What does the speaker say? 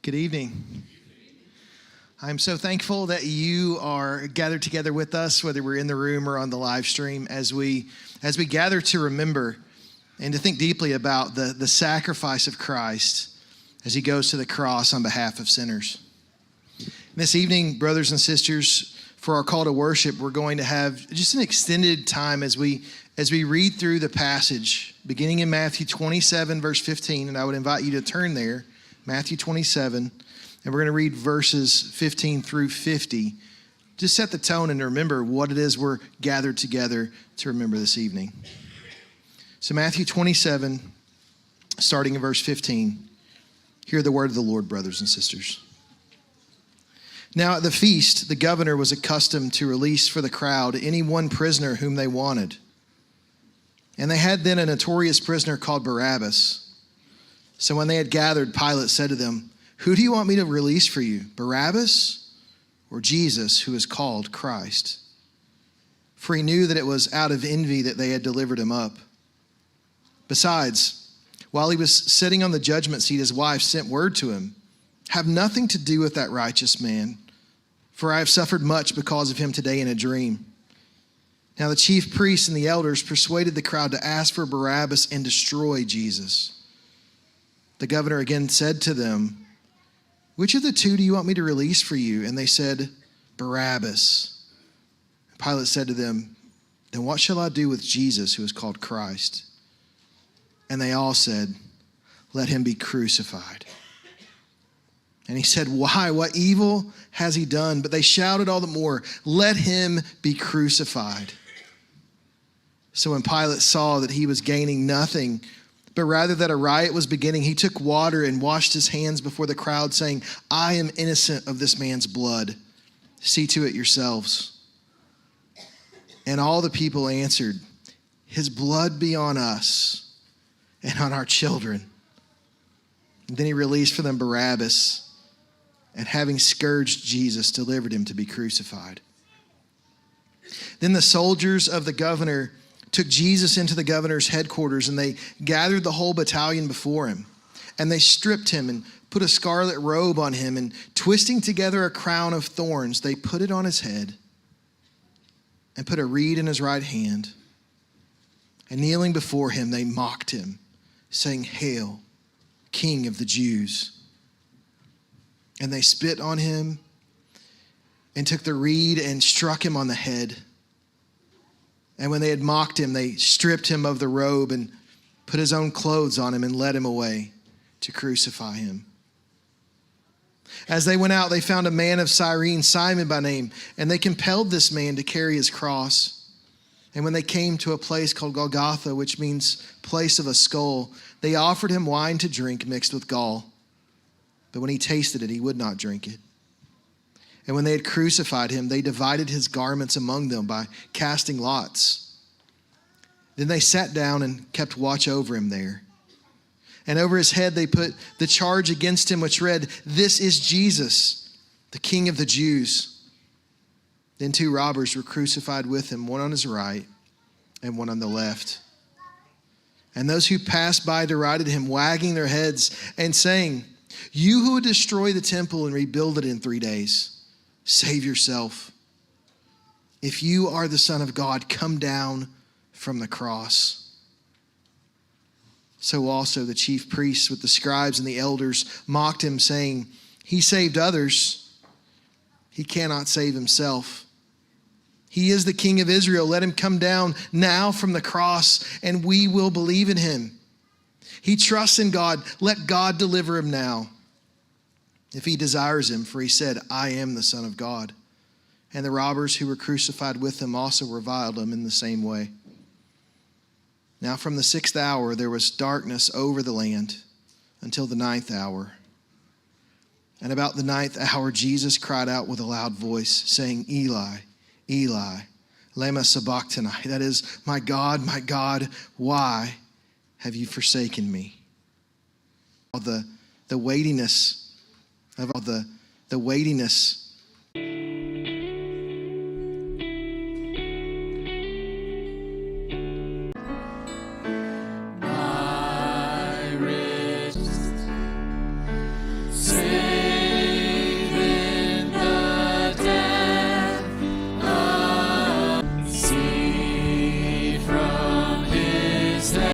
Good evening. I'm so thankful that you are gathered together with us, whether we're in the room or on the live stream, as we gather to remember and to think deeply about the sacrifice of Christ as he goes to the cross on behalf of sinners. This evening, brothers and sisters, for our call to worship, we're going to have just an extended time as we read through the passage, beginning in Matthew 27, verse 15, and I would invite you to turn there, Matthew 27, and we're going to read verses 15 through 50. Just set the tone and remember what it is we're gathered together to remember this evening. So Matthew 27, starting in verse 15, hear the word of the Lord, brothers and sisters. Now at the feast, the governor was accustomed to release for the crowd any one prisoner whom they wanted. And they had then a notorious prisoner called Barabbas. So when they had gathered, Pilate said to them, "Who do you want me to release for you, Barabbas or Jesus, who is called Christ?" For he knew that it was out of envy that they had delivered him up. Besides, while he was sitting on the judgment seat, his wife sent word to him, "Have nothing to do with that righteous man, for I have suffered much because of him today in a dream." Now the chief priests and the elders persuaded the crowd to ask for Barabbas and destroy Jesus. The governor again said to them, "Which of the two do you want me to release for you?" And they said, "Barabbas." Pilate said to them, "Then what shall I do with Jesus, who is called Christ?" And they all said, "Let him be crucified." And he said, "Why? What evil has he done?" But they shouted all the more, "Let him be crucified." So when Pilate saw that he was gaining nothing, but rather that a riot was beginning, he took water and washed his hands before the crowd, saying, "I am innocent of this man's blood. See to it yourselves." And all the people answered, "His blood be on us and on our children." And then he released for them Barabbas, and having scourged Jesus, delivered him to be crucified. Then the soldiers of the governor took Jesus into the governor's headquarters, and they gathered the whole battalion before him. And they stripped him and put a scarlet robe on him, and twisting together a crown of thorns, they put it on his head and put a reed in his right hand. And kneeling before him, they mocked him, saying, "Hail, King of the Jews." And they spit on him and took the reed and struck him on the head. And when they had mocked him, they stripped him of the robe and put his own clothes on him and led him away to crucify him. As they went out, they found a man of Cyrene, Simon by name, and they compelled this man to carry his cross. And when they came to a place called Golgotha, which means place of a skull, they offered him wine to drink mixed with gall. But when he tasted it, he would not drink it. And when they had crucified him, they divided his garments among them by casting lots. Then they sat down and kept watch over him there. And over his head they put the charge against him, which read, "This is Jesus, the King of the Jews." Then two robbers were crucified with him, one on his right and one on the left. And those who passed by derided him, wagging their heads and saying, "You who would destroy the temple and rebuild it in 3 days, save yourself. If you are the Son of God, come down from the cross." So also the chief priests with the scribes and the elders mocked him, saying, "He saved others. He cannot save himself. He is the King of Israel. Let him come down now from the cross, and we will believe in him. He trusts in God. Let God deliver him now, if he desires him, for he said, 'I am the Son of God.'" And the robbers who were crucified with him also reviled him in the same way. Now from the 6th hour there was darkness over the land until the 9th hour. And about the 9th hour Jesus cried out with a loud voice, saying, "Eli, Eli, lema sabachthani?" That is, my God, why have you forsaken me?" The weightiness